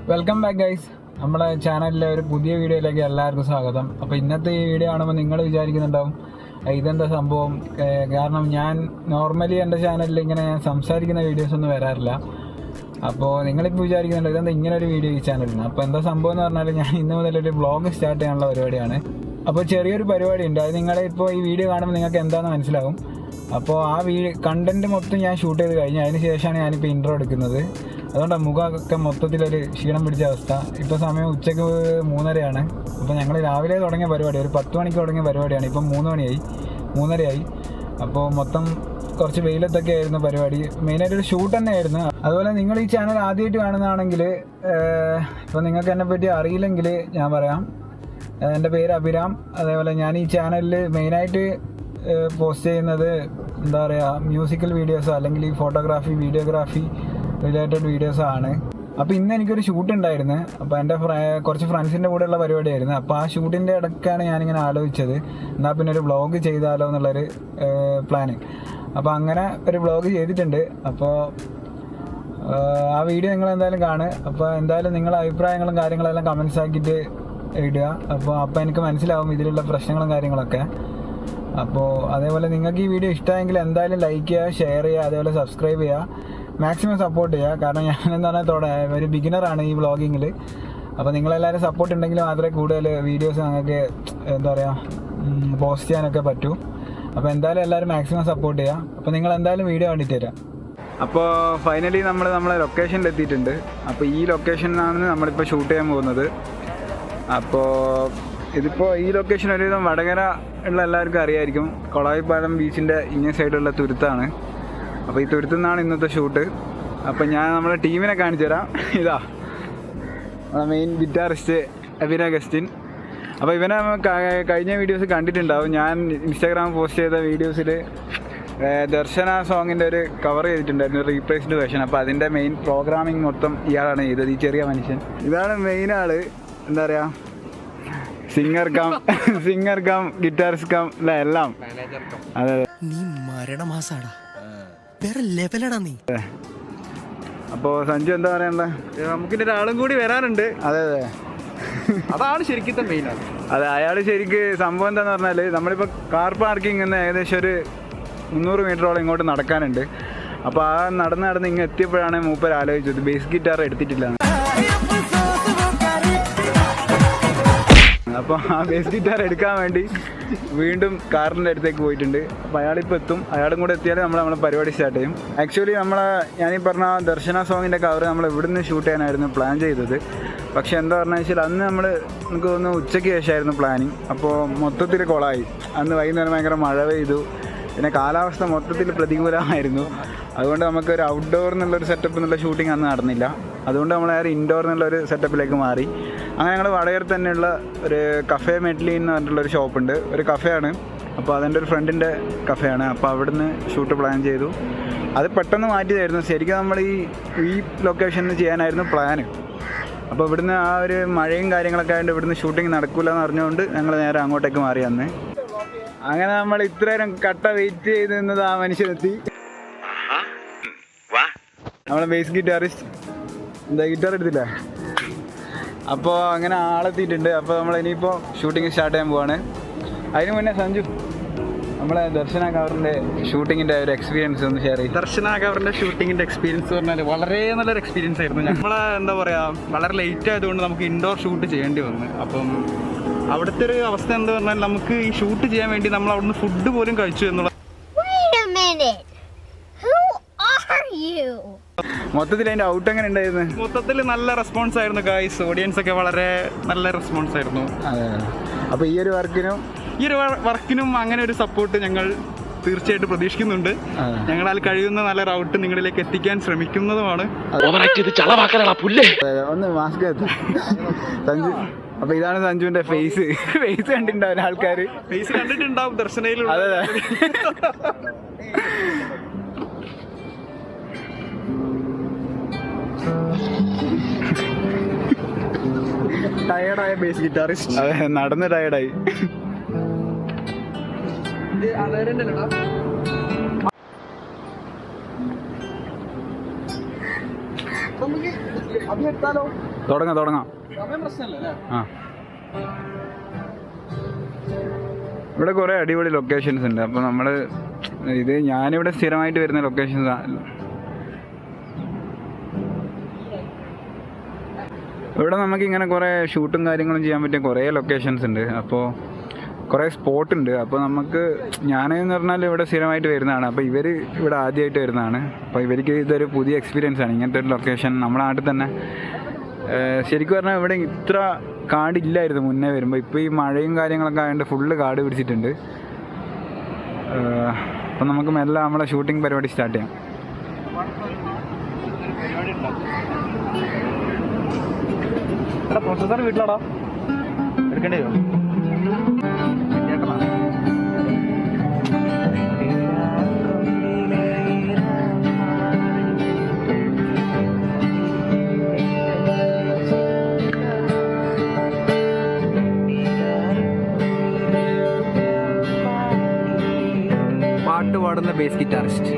Welcome back guys. നമ്മുടെ ചാനലിലെ ഒരു പുതിയ വീഡിയോയിലേക്ക് എല്ലാവർക്കും സ്വാഗതം. അപ്പോൾ ഇന്നത്തെ ഈ വീഡിയോ കാണുമ്പോൾ നിങ്ങൾ വിചാരിക്കുന്നുണ്ടാവും ഇതെന്താ സംഭവം. കാരണം ഞാൻ നോർമലി എൻ്റെ ചാനലിൽ ഇങ്ങനെ ഞാൻ സംസാരിക്കുന്ന വീഡിയോസൊന്നും വരാറില്ല. അപ്പോൾ നിങ്ങളിപ്പോൾ വിചാരിക്കുന്നുണ്ട് ഇതെന്താ ഇങ്ങനെ ഒരു വീഡിയോ ഈ ചാനലിന്. അപ്പോൾ എന്താ സംഭവം എന്ന് പറഞ്ഞാൽ ഞാൻ ഇന്ന് മുതലൊരു വ്ളോഗ് സ്റ്റാർട്ട് ചെയ്യാനുള്ള പരിപാടിയാണ്. അപ്പോൾ ചെറിയൊരു പരിപാടി ഉണ്ട്. അത് നിങ്ങളിപ്പോൾ ഈ വീഡിയോ കാണുമ്പോൾ നിങ്ങൾക്ക് എന്താണെന്ന് മനസ്സിലാവും. അപ്പോൾ ആ കണ്ടൻറ്റ് മൊത്തം ഞാൻ ഷൂട്ട് ചെയ്ത് കഴിഞ്ഞു. അതിന് ശേഷമാണ് ഞാനിപ്പോൾ ഇൻട്രോ എടുക്കുന്നത്. അതുകൊണ്ടാണ് മുഖമൊക്കെ മൊത്തത്തിലൊരു ക്ഷീണം പിടിച്ച അവസ്ഥ. ഇപ്പോൾ സമയം ഉച്ചയ്ക്ക് 3:30 അപ്പോൾ ഞങ്ങൾ രാവിലെ തുടങ്ങിയ പരിപാടി, ഒരു 10 മണിക്ക് തുടങ്ങിയ പരിപാടിയാണ്. ഇപ്പം 3:30 അപ്പോൾ മൊത്തം കുറച്ച് വെയിലത്തൊക്കെ ആയിരുന്നു പരിപാടി. മെയിനായിട്ടൊരു ഷൂട്ട് തന്നെ ആയിരുന്നു. അതുപോലെ നിങ്ങൾ ഈ ചാനൽ ആദ്യമായിട്ട് കാണുന്നതാണെങ്കിൽ, ഇപ്പോൾ നിങ്ങൾക്ക് എന്നെ പറ്റി അറിയില്ലെങ്കിൽ ഞാൻ പറയാം. എൻ്റെ പേര് അഭിരാം. അതേപോലെ ഞാൻ ഈ ചാനലിൽ മെയിനായിട്ട് പോസ്റ്റ് ചെയ്യുന്നത് എന്താ പറയുക, മ്യൂസിക്കൽ വീഡിയോസോ അല്ലെങ്കിൽ ഈ ഫോട്ടോഗ്രാഫി, വീഡിയോഗ്രാഫി റിലേറ്റഡ് വീഡിയോസാണ്. അപ്പോൾ ഇന്ന് എനിക്കൊരു ഷൂട്ട് ഉണ്ടായിരുന്നു. അപ്പോൾ എൻ്റെ കുറച്ച് ഫ്രണ്ട്സിൻ്റെ കൂടെയുള്ള പരിപാടിയായിരുന്നു. അപ്പോൾ ആ ഷൂട്ടിൻ്റെ ഇടയ്ക്കാണ് ഞാനിങ്ങനെ ആലോചിച്ചത് എന്നാൽ പിന്നെ ഒരു വ്ളോഗ് ചെയ്താലോ എന്നുള്ളൊരു പ്ലാന്. അപ്പോൾ അങ്ങനെ ഒരു വ്ളോഗ് ചെയ്തിട്ടുണ്ട്. അപ്പോൾ ആ വീഡിയോ നിങ്ങൾ എന്തായാലും കാണുക. അപ്പോൾ എന്തായാലും നിങ്ങളുടെ അഭിപ്രായങ്ങളും കാര്യങ്ങളെല്ലാം കമൻസ് ആക്കിയിട്ട് ഇടുക. അപ്പോൾ എനിക്ക് മനസ്സിലാവും ഇതിലുള്ള പ്രശ്നങ്ങളും കാര്യങ്ങളൊക്കെ. അപ്പോൾ അതേപോലെ നിങ്ങൾക്ക് ഈ വീഡിയോ ഇഷ്ടമായെങ്കിൽ എന്തായാലും ലൈക്ക് ചെയ്യുക, ഷെയർ ചെയ്യുക, അതേപോലെ സബ്സ്ക്രൈബ് ചെയ്യുക, മാക്സിമം സപ്പോർട്ട് ചെയ്യുക. കാരണം ഞാൻ എന്താണ് ഒരു ബിഗിനറാണ് ഈ വ്ളോഗിങ്ങിൽ. അപ്പോൾ നിങ്ങളെല്ലാവരും സപ്പോർട്ട് ഉണ്ടെങ്കിൽ മാത്രമേ കൂടുതൽ വീഡിയോസ് ഞങ്ങൾക്ക് എന്താ പറയുക പോസ്റ്റ് ചെയ്യാനൊക്കെ പറ്റൂ. അപ്പോൾ എന്തായാലും എല്ലാവരും മാക്സിമം സപ്പോർട്ട് ചെയ്യുക. അപ്പോൾ നിങ്ങൾ എന്തായാലും വീഡിയോ കണ്ടിട്ട് തരാം. അപ്പോൾ ഫൈനലി നമ്മളെ ലൊക്കേഷനിൽ എത്തിയിട്ടുണ്ട്. അപ്പോൾ ഈ ലൊക്കേഷനിലാണ് നമ്മളിപ്പോൾ ഷൂട്ട് ചെയ്യാൻ പോകുന്നത്. അപ്പോൾ ഇതിപ്പോൾ ഈ ലൊക്കേഷൻ ഒരുവിധം വടകര ഉള്ള എല്ലാവർക്കും അറിയായിരിക്കും. കൊളായിപ്പാലം ബീച്ചിൻ്റെ ഇങ്ങേ സൈഡുള്ള തുരുത്താണ്. അപ്പോൾ ഈ തുരുത്തു നിന്നാണ് ഇന്നത്തെ ഷൂട്ട്. അപ്പോൾ ഞാൻ നമ്മുടെ ടീമിനെ കാണിച്ചു തരാം. ഇതാ നമ്മുടെ മെയിൻ ഗിറ്റാറിസ്റ്റ് അഭിരാം അഗസ്റ്റിൻ. അപ്പോൾ ഇവനെ കഴിഞ്ഞ വീഡിയോസ് കണ്ടിട്ടുണ്ടാവും. ഞാൻ ഇൻസ്റ്റാഗ്രാം പോസ്റ്റ് ചെയ്ത വീഡിയോസിൽ ദർശന സോങ്ങിൻ്റെ ഒരു കവർ ചെയ്തിട്ടുണ്ടായിരുന്നു, റീപ്ലേസ്ഡ് വേർഷൻ. അപ്പോൾ അതിൻ്റെ മെയിൻ പ്രോഗ്രാമിങ് മൊത്തം ഇയാളാണ് ചെയ്തത്, ഈ ചെറിയ മനുഷ്യൻ. ഇതാണ് മെയിൻ ആള്. എന്താ പറയുക, സിംഗർ കം ഗിറ്റാറിസ്റ്റ് കം എല്ലാം. അതെ, നീ മരണമാസാടാ, വേറെ ലെവലടാ നീ. അപ്പോൾ സഞ്ജു എന്താ പറയാനുള്ളത്? നമുക്കിൻ്റെ ഒരാളും കൂടി വരാനുണ്ട്. അതെ, അതാണ് ശരിക്കും മെയിൻ. അതെ, അയാൾ ശരിക്ക് സംഭവം എന്താന്ന് പറഞ്ഞാൽ നമ്മളിപ്പോൾ കാർ പാർക്കിംഗ് നിന്ന് ഏകദേശം ഒരു 300 മീറ്ററോളം ഇങ്ങോട്ട് നടക്കാനുണ്ട്. അപ്പോൾ ആ നടന്ന് ഇങ്ങ് എത്തിയപ്പോഴാണ് മൂപ്പർ ആലോചിച്ചത് ബേസ് ഗിറ്റാർ എടുത്തിട്ടില്ല. അപ്പോൾ ആ ബേസ് ഗിറ്റാർ എടുക്കാൻ വേണ്ടി വീണ്ടും കാറിൻ്റെ അടുത്തേക്ക് പോയിട്ടുണ്ട്. അപ്പോൾ അയാളിപ്പോൾ എത്തും. അയാളും കൂടെ എത്തിയാൽ നമ്മളെ പരിപാടി സ്റ്റാർട്ട് ചെയ്യും. ആക്ച്വലി ഞാനീ പറഞ്ഞ ദർശന സോങ്ങിൻ്റെ കവർ നമ്മൾ ഇവിടുന്ന് ഷൂട്ട് ചെയ്യാനായിരുന്നു പ്ലാൻ ചെയ്തത്. പക്ഷേ എന്താ പറഞ്ഞു വെച്ചാൽ അന്ന് നമുക്ക് തോന്നുന്നു ഉച്ചയ്ക്ക് ശേഷമായിരുന്നു പ്ലാനിങ്. അപ്പോൾ മൊത്തത്തിൽ കൊളായി. അന്ന് വൈകുന്നേരം ഭയങ്കര മഴ പെയ്തു. പിന്നെ കാലാവസ്ഥ മൊത്തത്തിൽ പ്രതികൂലമായിരുന്നു. അതുകൊണ്ട് നമുക്കൊരു ഔട്ട്ഡോർ എന്നുള്ളൊരു സെറ്റപ്പ് എന്നുള്ള ഷൂട്ടിംഗ് അന്ന് നടന്നില്ല. അതുകൊണ്ട് നമ്മൾ ഇൻഡോർ എന്നുള്ളൊരു സെറ്റപ്പിലേക്ക് മാറി. അങ്ങനെ ഞങ്ങൾ വടകര തന്നെയുള്ള ഒരു കഫേ മെഡ്ലിൻ എന്ന് പറഞ്ഞിട്ടുള്ളൊരു ഷോപ്പുണ്ട്, ഒരു കഫേയാണ്. അപ്പോൾ അതെൻ്റെ ഒരു ഫ്രണ്ടിൻ്റെ കഫേയാണ്. അപ്പോൾ അവിടുന്ന് ഷൂട്ട് പ്ലാൻ ചെയ്തു. അത് പെട്ടെന്ന് മാറ്റിയതായിരുന്നു. ശരിക്കും നമ്മൾ ഈ ലൊക്കേഷനിൽ ചെയ്യാനായിരുന്നു പ്ലാന്. അപ്പോൾ ഇവിടുന്ന് ആ ഒരു മഴയും കാര്യങ്ങളൊക്കെ ആയതുകൊണ്ട് ഇവിടുന്ന് ഷൂട്ടിംഗ് നടക്കില്ല എന്ന് അറിഞ്ഞുകൊണ്ട് ഞങ്ങൾ നേരെ അങ്ങോട്ടേക്ക് മാറി. അന്ന് അങ്ങനെ നമ്മൾ ഇത്രയും കട്ട വെയിറ്റ് ചെയ്ത് നിന്നത് ആ മനുഷ്യനെത്തി. നമ്മളെ ബേസ് ഗിറ്റാറിസ്റ്റ് എന്താ ഗിറ്റാർ എടുത്തില്ല. അപ്പോൾ അങ്ങനെ ആളെത്തിയിട്ടുണ്ട്. അപ്പോൾ നമ്മൾ ഇനിയിപ്പോൾ ഷൂട്ടിങ് സ്റ്റാർട്ട് ചെയ്യാൻ പോവാണ്. അതിന് മുന്നേ സഞ്ജു നമ്മളെ ദർശന കവറിൻ്റെ ഷൂട്ടിങ്ങിൻ്റെ ഒരു എക്സ്പീരിയൻസ് ഒന്ന് ഷെയർ ചെയ്യും. ദർശന കവറിൻ്റെ ഷൂട്ടിങ്ങിൻ്റെ എക്സ്പീരിയൻസ് പറഞ്ഞാൽ വളരെ നല്ലൊരു എക്സ്പീരിയൻസ് ആയിരുന്നു. നമ്മൾ എന്താ പറയുക, വളരെ ലേറ്റ് ആയതുകൊണ്ട് നമുക്ക് ഇൻഡോർ ഷൂട്ട് ചെയ്യേണ്ടി വന്നു. അപ്പം അവിടുത്തെ ഒരു അവസ്ഥ എന്താ പറഞ്ഞാൽ നമുക്ക് ഈ ഷൂട്ട് ചെയ്യാൻ വേണ്ടി നമ്മൾ അവിടുന്ന് ഫുഡ് പോലും കഴിച്ചു എന്നുള്ള. മൊത്തത്തിൽ അതിൻ്റെ ഔട്ട് എങ്ങനെ ഉണ്ടായിരുന്നു? മൊത്തത്തിൽ നല്ല റെസ്പോൺസ് ആയിരുന്നു ഗൈസ്. ഓഡിയൻസ് ഒക്കെ വളരെ നല്ല റെസ്പോൺസ് ആയിരുന്നു. അതെ, അപ്പോൾ ഈ ഒരു വർക്കിനും അങ്ങനെ ഒരു സപ്പോർട്ട് ഞങ്ങൾ തീർച്ചയായിട്ടും പ്രതീക്ഷിക്കുന്നുണ്ട്. ഞങ്ങളാൽ കഴിയുന്ന നല്ല റൗട്ട് നിങ്ങളിലേക്ക് എത്തിക്കാൻ ശ്രമിക്കുന്നതുമാണ്. ഒന്ന് മാസ്ക് സഞ്ജു. അപ്പോൾ ഇതാണ് സഞ്ജുവിന്റെ ഫേസ് കണ്ടിട്ടുണ്ടാവും ആൾക്കാർ. ഫേസ് കണ്ടിട്ടുണ്ടാവും ദർശനയിൽ. അതെ, ടയർഡായ ബേസ് ഗിറ്റാറിസ്റ്റ്. അതെ, നടന്ന് ടയർഡായി. അത് എടുത്താലോ? തുടങ്ങാം. ആ, ഇവിടെ കുറേ അടിപൊളി ലൊക്കേഷൻസ് ഉണ്ട്. അപ്പോൾ നമ്മൾ ഇത് ഞാനിവിടെ സ്ഥിരമായിട്ട് വരുന്ന ലൊക്കേഷൻസ് ആണ്. ഇവിടെ നമുക്കിങ്ങനെ കുറേ ഷൂട്ടും കാര്യങ്ങളും ചെയ്യാൻ പറ്റിയ കുറേ ലൊക്കേഷൻസ് ഉണ്ട്. അപ്പോൾ കുറേ സ്പോട്ട് ഉണ്ട്. അപ്പോൾ നമുക്ക് ഞാനെന്ന് പറഞ്ഞാൽ ഇവിടെ സ്ഥിരമായിട്ട് വരുന്നതാണ്. അപ്പോൾ ഇവർ ഇവിടെ ആദ്യമായിട്ട് വരുന്നതാണ്. അപ്പോൾ ഇവർക്ക് ഇതൊരു പുതിയ എക്സ്പീരിയൻസ് ആണ് ഇങ്ങനത്തെ ഒരു ലൊക്കേഷൻ. നമ്മുടെ നാട്ടിൽ തന്നെ ശരിക്കും പറഞ്ഞാൽ ഇവിടെ ഇത്ര കാടില്ലായിരുന്നു മുന്നേ വരുമ്പോൾ. ഇപ്പോൾ ഈ മഴയും കാര്യങ്ങളൊക്കെ ആയതുകൊണ്ട് ഫുള്ള് കാട് പിടിച്ചിട്ടുണ്ട്. അപ്പം നമുക്ക് മെല്ലെ നമ്മളെ ഷൂട്ടിംഗ് പരിപാടി സ്റ്റാർട്ട് ചെയ്യാം. പ്രൊസസർ വീട്ടിലാടാ എടുക്കേണ്ടി വരും. പാട്ട് പാടുന്ന ബേസ് ഗിറ്റാറിസ്റ്റ്.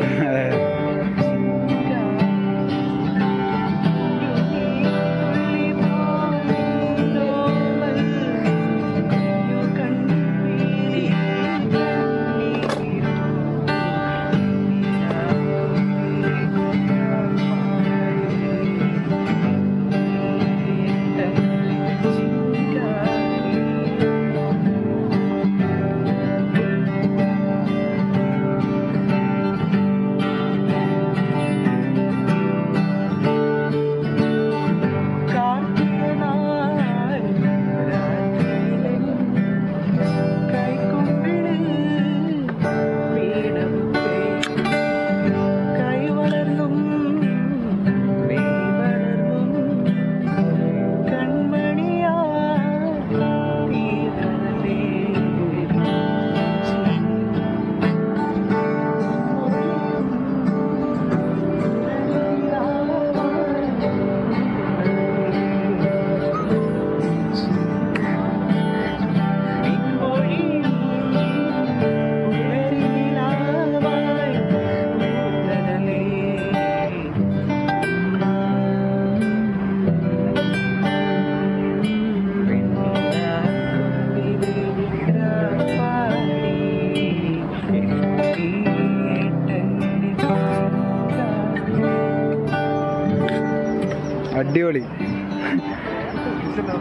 അടിപൊളി.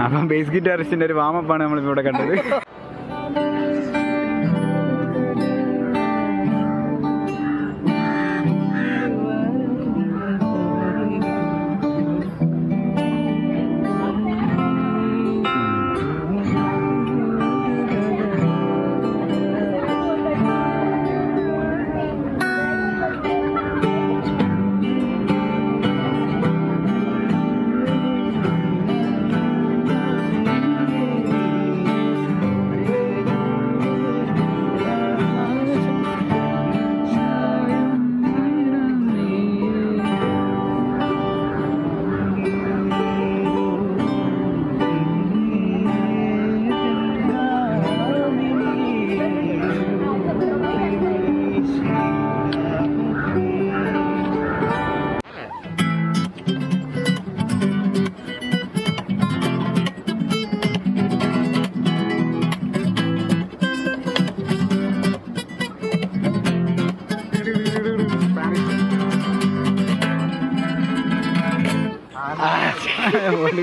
അപ്പം ബേസ് ഗിറ്റാറിസ്റ്റിൻ്റെ ഒരു വാമപ്പാണ് നമ്മളിപ്പോൾ ഇവിടെ കണ്ടത്.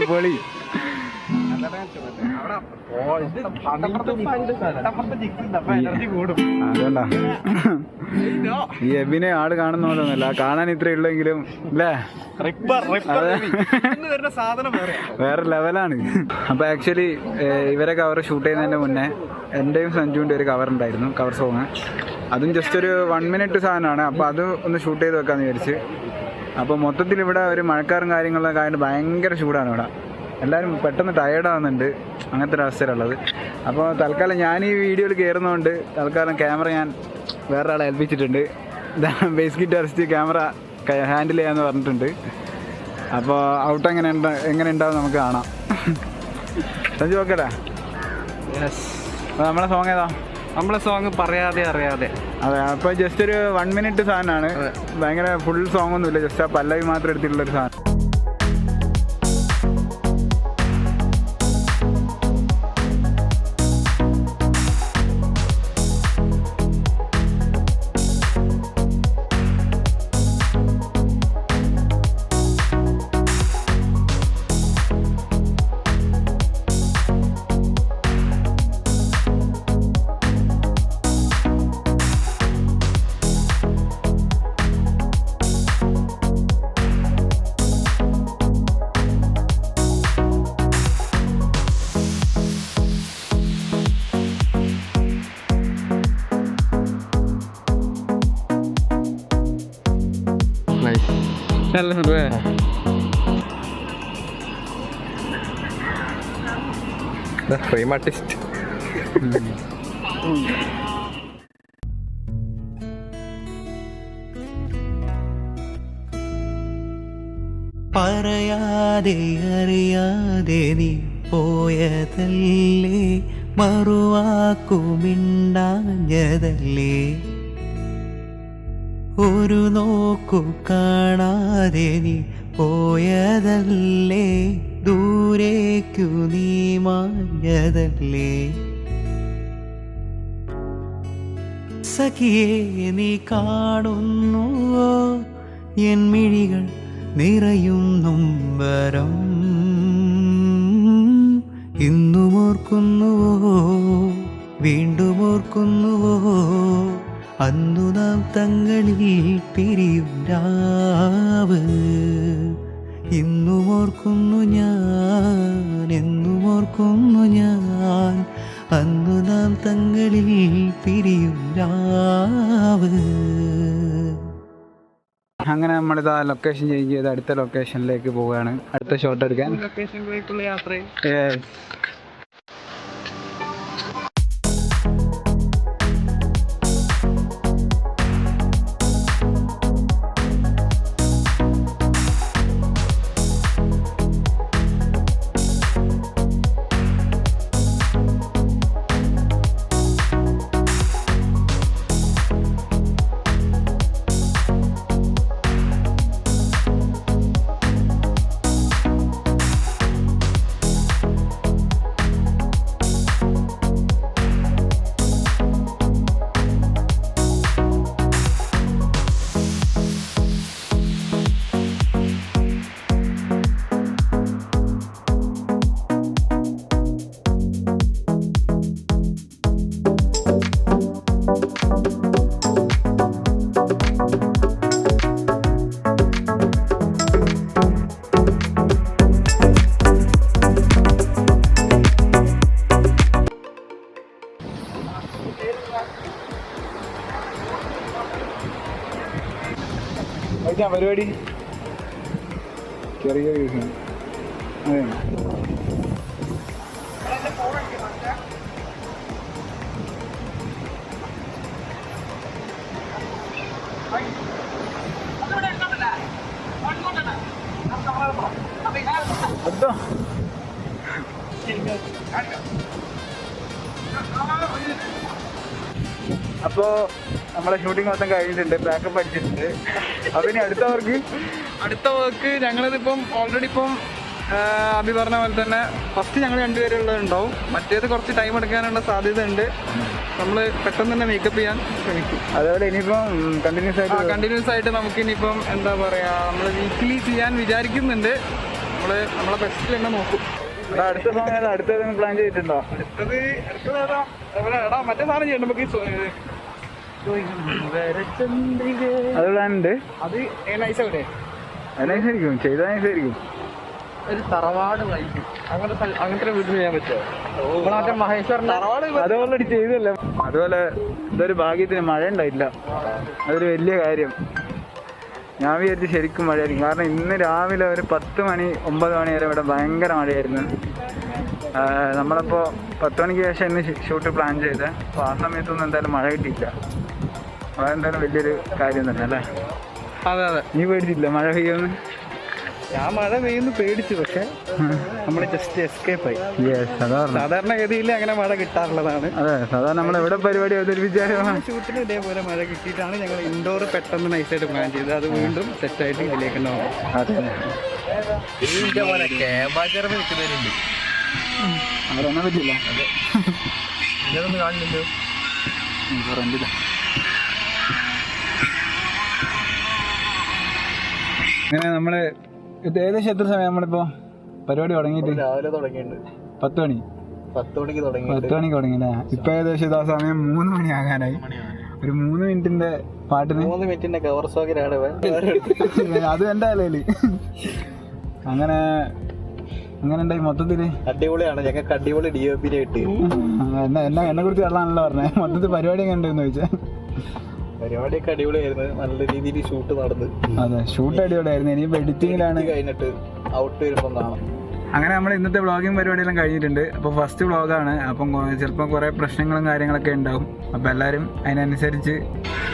പൊളി. അതുകൊണ്ടാ ഈ എബിനെ ആള് കാണുന്ന പോലെ ഒന്നല്ല, കാണാൻ ഇത്ര ഉള്ളെങ്കിലും അല്ലേ വേറെ ലെവലാണ്. അപ്പൊ ആക്ച്വലി ഇവരെ കവർ ഷൂട്ട് ചെയ്യുന്നതിന്റെ മുന്നേ എന്റെയും സഞ്ജുവിന്റെ ഒരു കവർ ഉണ്ടായിരുന്നു, കവർ സോങ്. അതും ജസ്റ്റ് ഒരു 1 മിനിറ്റ് സാധനമാണ്. അപ്പോൾ അത് ഒന്ന് ഷൂട്ട് ചെയ്ത് വെക്കാമെന്ന് വിചാരിച്ച്. അപ്പോൾ മൊത്തത്തിൽ ഇവിടെ ഒരു മഴക്കാറും കാര്യങ്ങളൊക്കെ ആയിട്ട് ഭയങ്കര ചൂടാണ് ഇവിടെ. എല്ലാവരും പെട്ടെന്ന് ടയേർഡാകുന്നുണ്ട്, അങ്ങനത്തെ ഒരു അവസ്ഥയിലുള്ളത്. അപ്പോൾ തൽക്കാലം ഞാൻ ഈ വീഡിയോയിൽ കയറുന്നതുകൊണ്ട് തൽക്കാലം ക്യാമറ ഞാൻ വേറെ ആളെ ഏൽപ്പിച്ചിട്ടുണ്ട്. ബേസ് ഗിറ്റാറിസ്റ്റ് ക്യാമറ ഹാൻഡിൽ ചെയ്യാമെന്ന് പറഞ്ഞിട്ടുണ്ട്. അപ്പോൾ ഔട്ട് എങ്ങനെ ഉണ്ടാവും നമുക്ക് കാണാം. സഞ്ജു ഓക്കെ അല്ലേ? അപ്പോൾ നമ്മളെ സോങ് ഏതാ? നമ്മളെ സോങ് പറയാതെ അറിയാതെ. അതെ, അപ്പോൾ ജസ്റ്റ് ഒരു 1 മിനിറ്റ് സാധനമാണ്. ഭയങ്കര ഫുൾ സോങ് ഒന്നുമില്ല, ജസ്റ്റ് ആ പല്ലവി മാത്രം എടുത്തിട്ടുള്ളൊരു സാധനം. നല്ല സംഭവം. Frame artist. പറയാതെ അറിയാതെ നീ പോയതല്ലേ, മറുവാക്കുമിണ്ടാഞ്ഞതല്ലേ, ഒരു നോക്കു കാണാതെ നീ പോയതല്ലേ, ദൂരേക്കു നീ മാഞ്ഞതല്ലേ. സഖിയേ നീ കാണുന്നുവോ എൻ മിഴികൾ നിറയും നൊമ്പരം, ഇന്നും ഓർക്കുന്നുവോ വീണ്ടും ഓർക്കുന്നുവോ അന്നു നാം തങ്ങളിൽ പിരിയും രാവ്. ഇന്നും ഓർക്കുന്നു ഞാൻ, എന്നും ഓർക്കുന്നു ഞാൻ അന്നു നാം തങ്ങളിൽ പിരിയും രാവ്. അങ്ങനെ നമ്മളിതാ ലൊക്കേഷൻ ചേഞ്ച് ചെയ്ത് അടുത്ത ലൊക്കേഷനിലേക്ക് പോവുകയാണ്, അടുത്ത ഷോട്ട് എടുക്കാൻ. ലൊക്കേഷനിലേക്കുള്ള യാത്രയും Yes. പരിപാടി ചെറിയ ദിവസം അതെ. അതോ അപ്പോൾ നമ്മളെ ഷൂട്ടിംഗ് മൊത്തം കഴിഞ്ഞിട്ടുണ്ട്, ബാക്കപ്പ് അടിച്ചിട്ടുണ്ട്. അപ്പോൾ ഇനി അടുത്ത വർക്ക് ഞങ്ങളിതിപ്പം ഓൾറെഡി ഇപ്പം അഭി പറഞ്ഞ പോലെ തന്നെ ഫസ്റ്റ് ഞങ്ങൾ രണ്ടുപേരുള്ളതുണ്ടാവും. മറ്റേത് കുറച്ച് ടൈം എടുക്കാനുള്ള സാധ്യത ഉണ്ട്. നമ്മൾ പെട്ടെന്ന് തന്നെ മേക്കപ്പ് ചെയ്യാൻ ശ്രമിക്കും. അതേപോലെ ഇനിയിപ്പം കണ്ടിന്യൂസ് ആയിട്ട് നമുക്ക് ഇനിയിപ്പം എന്താ പറയുക, നമ്മൾ വീക്കിലി ചെയ്യാൻ വിചാരിക്കുന്നുണ്ട്. നമ്മളെ ബെസ്റ്റിൽ തന്നെ നോക്കും. അടുത്ത സമയം അടുത്തത് പ്ലാൻ ചെയ്തിട്ടുണ്ടോ? അടുത്തത് മറ്റേ സാധനം ചെയ്യണം നമുക്ക്. അത് പ്ലാൻ ഉണ്ട്. അത് നൈസാവില്ലേ? നൈസായിരിക്കും, ചെയ്താൽ നൈസായിരിക്കും. ഒരു തറവാട് വൈകി അങ്ങനത്തെ വീട്ടിൽ ചെയ്യാൻ പറ്റുമോ? മറ്റേ മഹേശ്വരൻ തറവാട് അത് ഓൾറെഡി ചെയ്തല്ലേ. അതുപോലെ ഇതൊരു ഭാഗ്യത്തിന് മഴ ഉണ്ടായില്ല, അതൊരു വലിയ കാര്യം. ഞാൻ വിചാരിച്ച് ശരിക്കും മഴയായിരിക്കും. കാരണം ഇന്ന് രാവിലെ ഒരു 10 മണി 9 മണി വരെ ഇവിടെ ഭയങ്കര മഴയായിരുന്നു. നമ്മളിപ്പോൾ 10 മണിക്ക് ശേഷം ഇന്ന് ഷൂട്ട് പ്ലാൻ ചെയ്ത്, അപ്പോൾ ആ സമയത്തൊന്നും എന്തായാലും മഴ കിട്ടിയില്ല. അതെന്തായാലും വലിയൊരു കാര്യം തന്നെ അല്ലേ? അതെ. നീ പേടിച്ചില്ല മഴ പെയ്യുമെന്ന്? ഞാൻ മഴ പെയ്യുന്നു പേടിച്ചു, പക്ഷെ നമ്മൾ ജസ്റ്റ് എസ്കേപ്പ് ആയി. സാധാരണഗതിയിൽ അങ്ങനെ മഴ കിട്ടാറുള്ളതാണ്. അതെ, സാധാരണ നമ്മൾ എവിടെ പരിപാടി അവതരിപ്പിച്ചാലും ഷൂട്ടിന് ഇതേപോലെ മഴ കിട്ടിയിട്ടാണ് ഞങ്ങൾ ഇൻഡോർ പെട്ടെന്ന് നൈസായിട്ട് പ്ലാൻ ചെയ്തത്. അത് വീണ്ടും സെറ്റായിട്ട് ഇതിലേക്ക് ഉണ്ടാവും. അതെ, അവരൊന്നും പറ്റില്ല. ഇതൊന്നും കാണില്ലല്ലോ. റെന്റില്ല. അങ്ങനെ നമ്മള് ഇത് ഏകദേശം എത്ര സമയം നമ്മളിപ്പോ പരിപാടി തുടങ്ങിയിട്ട്? രാവിലെ തുടങ്ങിയിട്ടുണ്ട്. 10 മണി 10 മണിക്ക് തുടങ്ങി. 10 മണിക്ക് തുടങ്ങിയില്ലേ? ഇപ്പൊ ഏകദേശം ഇതാ സമയം 3 മണി ആകാനായി. ഒരു 3 മിനിറ്റിന്റെ പാട്ടിന് 3 മിനിറ്റിന്റെ കവർ സോങ്ങിലാണ് അത് എന്റെ അലയില്. അങ്ങനെ ഉണ്ടായി മൊത്തത്തില്. അടിപൊളിയാണ്. ഞങ്ങൾക്ക് അടിപൊളി DOP കിട്ടി. എന്നെ കുറിച്ച് വെള്ളാണല്ലോ പറഞ്ഞേ. മൊത്തത്തിൽ പരിപാടി എങ്ങനെ ഉണ്ടെന്ന് ചോദിച്ചാൽ പരിപാടിയൊക്കെ അടിപൊളിയായിരുന്നു. നല്ല രീതിയിൽ ഷൂട്ട് നടന്ന് അതെ, ഷൂട്ട് അടിപൊളിയായിരുന്നു. ഇനിയിപ്പോൾ എഡിറ്റിങ്ങിലാണ്. കഴിഞ്ഞിട്ട് ഔട്ട് വരുമ്പോൾ കാണാം. അങ്ങനെ നമ്മൾ ഇന്നത്തെ വ്ളോഗിങ് പരിപാടിയെല്ലാം കഴിഞ്ഞിട്ടുണ്ട്. അപ്പോൾ ഫസ്റ്റ് വ്ളോഗാണ്. അപ്പം ചിലപ്പോൾ കുറേ പ്രശ്നങ്ങളും കാര്യങ്ങളൊക്കെ ഉണ്ടാവും. അപ്പോൾ എല്ലാവരും അതിനനുസരിച്ച്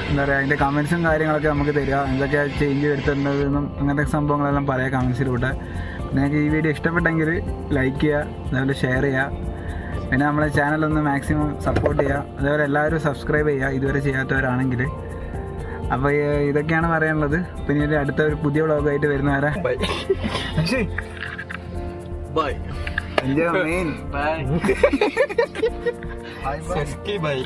എന്താ പറയുക, അതിൻ്റെ കമൻസും കാര്യങ്ങളൊക്കെ നമുക്ക് തരിക. എന്തൊക്കെ ചേഞ്ച് വരുത്തേണ്ടതെന്നും അങ്ങനത്തെ സംഭവങ്ങളെല്ലാം പറയാം കമൻസിലൂടെ. നിങ്ങൾക്ക് ഈ വീഡിയോ ഇഷ്ടപ്പെട്ടെങ്കിൽ ലൈക്ക് ചെയ്യുക, അതേപോലെ ഷെയർ ചെയ്യുക. പിന്നെ നമ്മളെ ചാനലൊന്ന് മാക്സിമം സപ്പോർട്ട് ചെയ്യുക. അതേപോലെ എല്ലാവരും സബ്സ്ക്രൈബ് ചെയ്യുക ഇതുവരെ ചെയ്യാത്തവരാണെങ്കിൽ. അപ്പോൾ ഇതൊക്കെയാണ് പറയാനുള്ളത്. പിന്നെ അടുത്ത ഒരു പുതിയ വ്ളോഗായിട്ട് വരുന്നവരെ bye bye Enjoy, man. By.